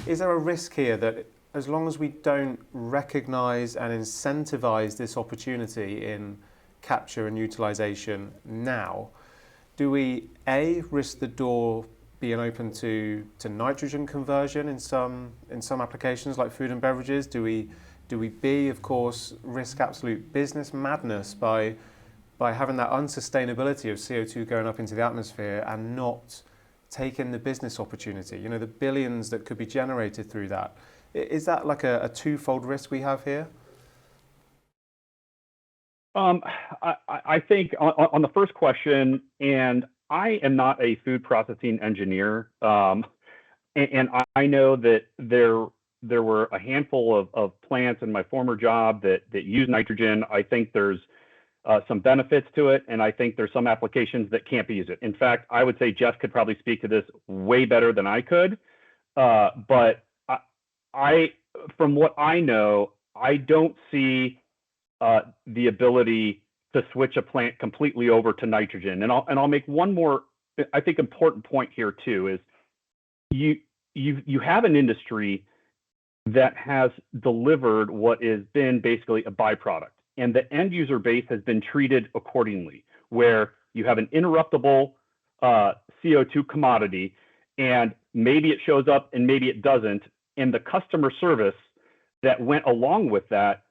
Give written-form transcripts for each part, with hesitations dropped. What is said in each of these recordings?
is there a risk here that as long as we don't recognise and incentivise this opportunity in capture and utilisation now, do we A, risk the door being open to nitrogen conversion in some applications like food and beverages? Do we B, of course, risk absolute business madness by having that unsustainability of CO2 going up into the atmosphere and not taking the business opportunity, the billions that could be generated through that? Is that like a twofold risk we have here? I think on the first question, and I am not a food processing engineer, and I know that there were a handful of plants in my former job that use nitrogen. I think there's some benefits to it, and I think there's some applications that can't be used. In fact, I would say Jeff could probably speak to this way better than I could. But I, from what I know, I don't see the ability to switch a plant completely over to nitrogen. And I'll make one more, I think, important point here too, is you have an industry that has delivered what has been basically a byproduct, and the end user base has been treated accordingly, where you have an interruptible CO2 commodity, and maybe it shows up and maybe it doesn't, and the customer service that went along with that,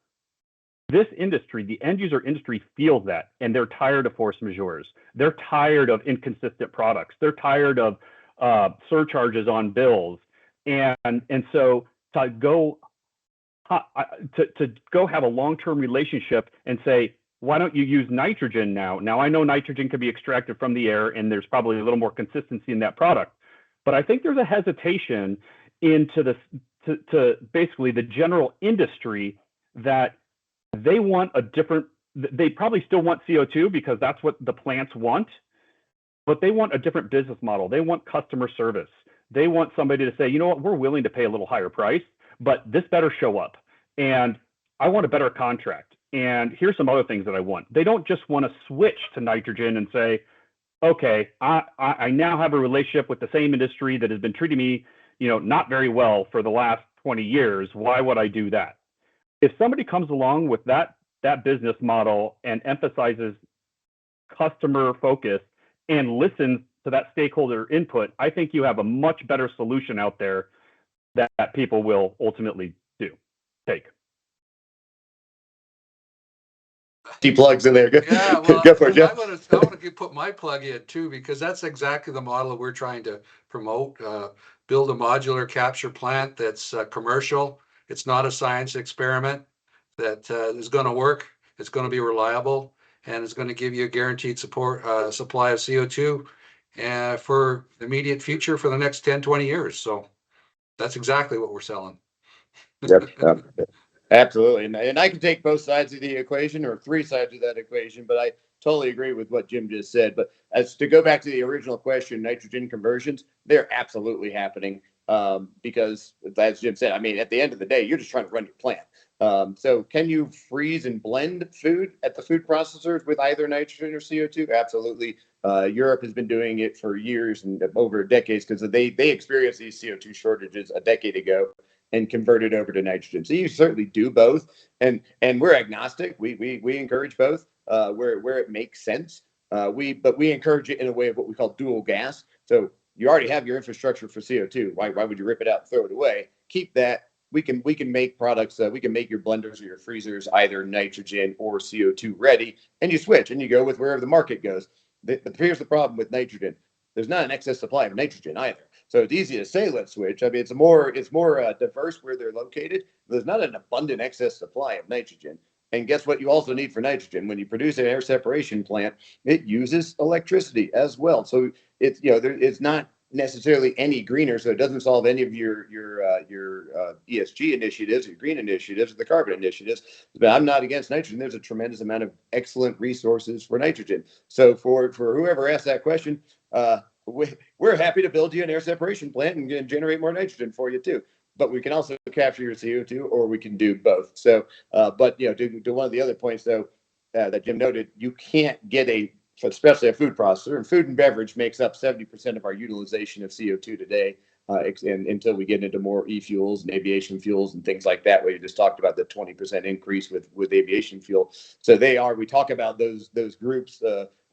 this industry, the end user industry, feels that, and they're tired of force majeures. They're tired of inconsistent products. They're tired of surcharges on bills, and so to go have a long-term relationship and say, why don't you use nitrogen now? Now, I know nitrogen can be extracted from the air, and there's probably a little more consistency in that product, but I think there's a hesitation into to basically the general industry that they want a different, they probably still want CO2 because that's what the plants want, but they want a different business model. They want customer service. They want somebody to say, you know what, we're willing to pay a little higher price, but this better show up. And I want a better contract. And here's some other things that I want. They don't just want to switch to nitrogen and say, okay, I now have a relationship with the same industry that has been treating me, not very well for the last 20 years. Why would I do that? If somebody comes along with that business model and emphasizes customer focus and listens to that stakeholder input, I think you have a much better solution out there that people will ultimately take. He plugs in there. Yeah, well, Go for it, Jeff. I want to put my plug in too, because that's exactly the model that we're trying to promote. Build a modular capture plant that's commercial. It's not a science experiment, that is going to work. It's going to be reliable, and it's going to give you a guaranteed supply of CO2 for the immediate future for the next 10, 20 years. So that's exactly what we're selling. Yep. Absolutely. And I can take both sides of the equation, or three sides of that equation, but I totally agree with what Jim just said. But as to go back to the original question, nitrogen conversions, they're absolutely happening because, as Jim said, I mean, at the end of the day, you're just trying to run your plant. So can you freeze and blend food at the food processors with either nitrogen or CO2? Absolutely. Europe has been doing it for years and over decades because they experienced these CO2 shortages a decade ago and converted over to nitrogen. So you certainly do both, and we're agnostic. We encourage both where it makes sense. But we encourage it in a way of what we call dual gas. So you already have your infrastructure for CO2. Why would you rip it out and throw it away? Keep that. We can make products. We can make your blenders or your freezers either nitrogen or CO2 ready, and you switch and you go with wherever the market goes. But here's the problem with nitrogen. There's not an excess supply of nitrogen either. So it's easy to say let's switch. I mean, it's more diverse where they're located. There's not an abundant excess supply of nitrogen. And guess what you also need for nitrogen? When you produce an air separation plant, it uses electricity as well. So it's it's not necessarily any greener. So it doesn't solve any of your ESG initiatives, your green initiatives, or the carbon initiatives. But I'm not against nitrogen. There's a tremendous amount of excellent resources for nitrogen. So for whoever asked that question, we're happy to build you an air separation plant and generate more nitrogen for you too. But we can also capture your CO2, or we can do both. So, but to one of the other points though that Jim noted, you can't get especially a food processor, and food and beverage makes up 70% of our utilization of CO2 today. and until we get into more e-fuels and aviation fuels and things like that, where you just talked about the 20% increase with aviation fuel. So we talk about those groups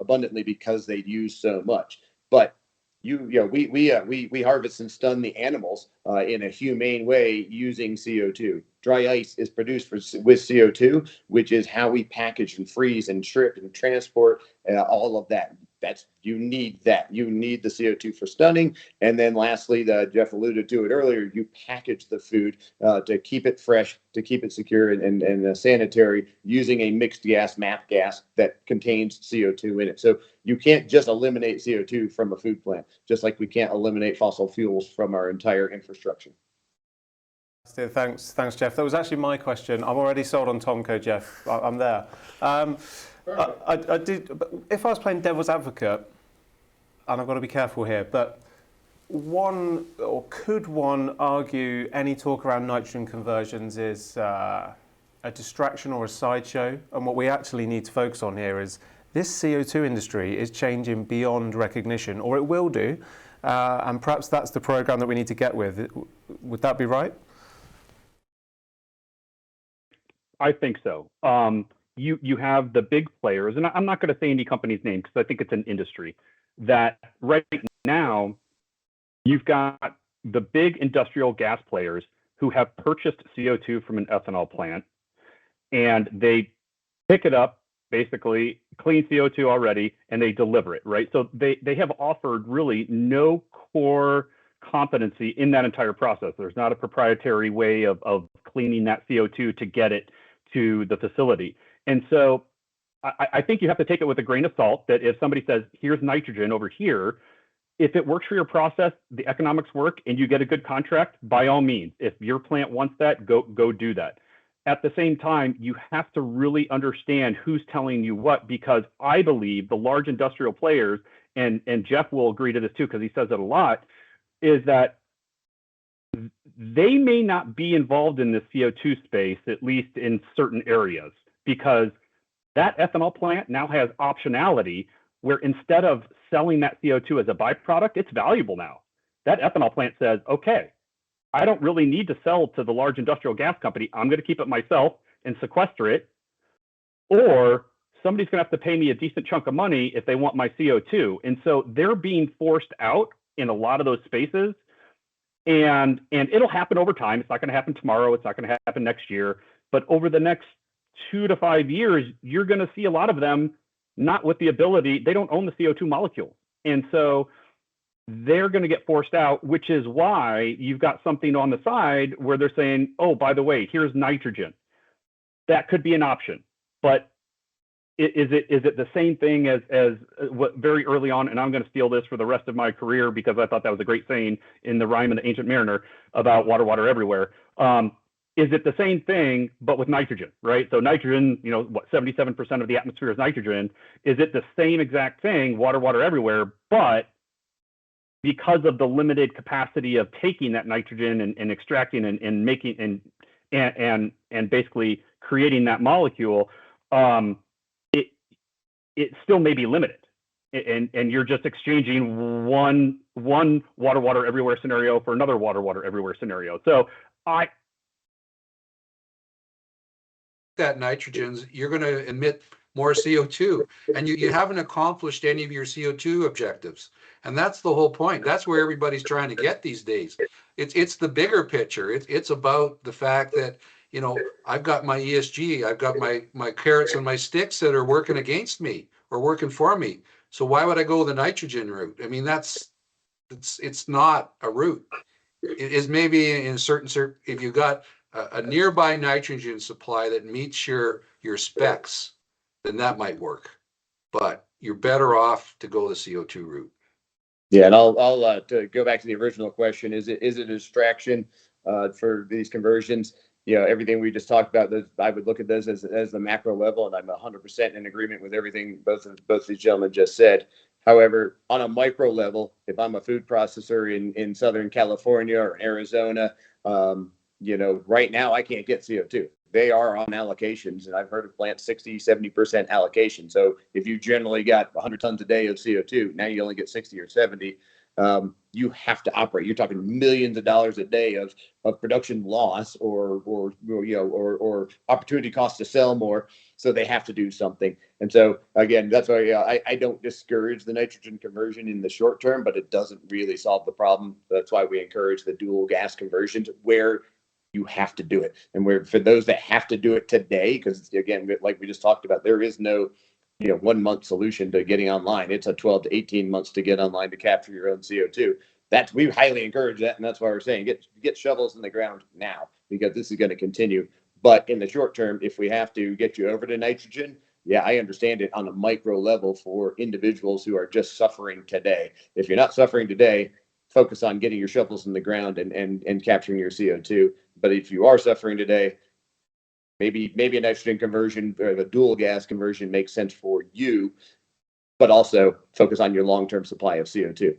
abundantly because they use so much. But we harvest and stun the animals in a humane way using CO2. Dry ice is produced with CO2, which is how we package and freeze and ship and transport all of that. You need that. You need the CO2 for stunning. And then lastly, Jeff alluded to it earlier, you package the food to keep it fresh, to keep it secure and sanitary using a mixed gas, MAP gas that contains CO2 in it. So you can't just eliminate CO2 from a food plant, just like we can't eliminate fossil fuels from our entire infrastructure. Thanks, Jeff. That was actually my question. I'm already sold on TOMCO, Jeff. I'm there. I did. If I was playing devil's advocate, and I've got to be careful here, but could one argue any talk around nitrogen conversions is a distraction or a sideshow? And what we actually need to focus on here is this CO2 industry is changing beyond recognition, or it will do, and perhaps that's the program that we need to get with. Would that be right? I think so. You have the big players, and I'm not going to say any company's name because I think it's an industry, that right now you've got the big industrial gas players who have purchased CO2 from an ethanol plant, and they pick it up, basically clean CO2 already, and they deliver it, right? So they have offered really no core competency in that entire process. There's not a proprietary way of cleaning that CO2 to get it to the facility. And so I think you have to take it with a grain of salt that if somebody says, here's nitrogen over here, if it works for your process, the economics work, and you get a good contract, by all means, if your plant wants that, go do that. At the same time, you have to really understand who's telling you what, because I believe the large industrial players, and Jeff will agree to this too, because he says it a lot, is that they may not be involved in the CO2 space, at least in certain areas, because that ethanol plant now has optionality where instead of selling that CO2 as a byproduct, it's valuable now. That ethanol plant says, okay, I don't really need to sell to the large industrial gas company. I'm going to keep it myself and sequester it. Or somebody's going to have to pay me a decent chunk of money if they want my CO2. And so they're being forced out in a lot of those spaces. And it'll happen over time. It's not going to happen tomorrow. It's not going to happen next year. But over the next 2 to 5 years, you're going to see a lot of them not with the ability, they don't own the CO2 molecule. And so they're going to get forced out, which is why you've got something on the side where they're saying, oh, by the way, here's nitrogen. That could be an option. But is it the same thing as what very early on, and I'm going to steal this for the rest of my career because I thought that was a great saying in the rhyme of the Ancient Mariner about water, water everywhere. Is it the same thing, but with nitrogen, right? So nitrogen, 77% of the atmosphere is nitrogen. Is it the same exact thing, water, water everywhere, but because of the limited capacity of taking that nitrogen and extracting and making and basically creating that molecule, it still may be limited. And you're just exchanging one water, water everywhere scenario for another water, water everywhere scenario. So that nitrogens, you're going to emit more CO2, and you haven't accomplished any of your CO2 objectives. And that's the whole point. That's where everybody's trying to get these days. It's the bigger picture. It's about the fact that, I've got my ESG, I've got my carrots and my sticks that are working against me or working for me. So why would I go the nitrogen route? I mean, it's not a route. It is maybe in certain, if you've got a nearby nitrogen supply that meets your specs, then that might work. But you're better off to go the CO2 route. Yeah, and I'll to go back to the original question: is it a distraction for these conversions? Everything we just talked about. I would look at this as the macro level, and I'm 100% in agreement with everything both these gentlemen just said. However, on a micro level, if I'm a food processor in Southern California or Arizona, right now I can't get CO2. They are on allocations, and I've heard of plants 60, 70% allocation. So if you generally got 100 tons a day of CO2, now you only get 60 or 70. you have to operate. You're talking millions of dollars a day of production loss or opportunity cost to sell more. So they have to do something. And so again, that's why I don't discourage the nitrogen conversion in the short term, but it doesn't really solve the problem. That's why we encourage the dual gas conversions where you have to do it. And where for those that have to do it today, because again, like we just talked about, there is no 1 month solution to getting online. It's a 12 to 18 months to get online to capture your own CO2. We highly encourage that, and that's why we're saying get shovels in the ground now, because this is going to continue. But in the short term, if we have to get you over to nitrogen, yeah, I understand it on a micro level for individuals who are just suffering today. If you're not suffering today, focus on getting your shovels in the ground and capturing your CO2. But if you are suffering today, maybe a nitrogen conversion or a dual gas conversion makes sense for you, but also focus on your long-term supply of CO2.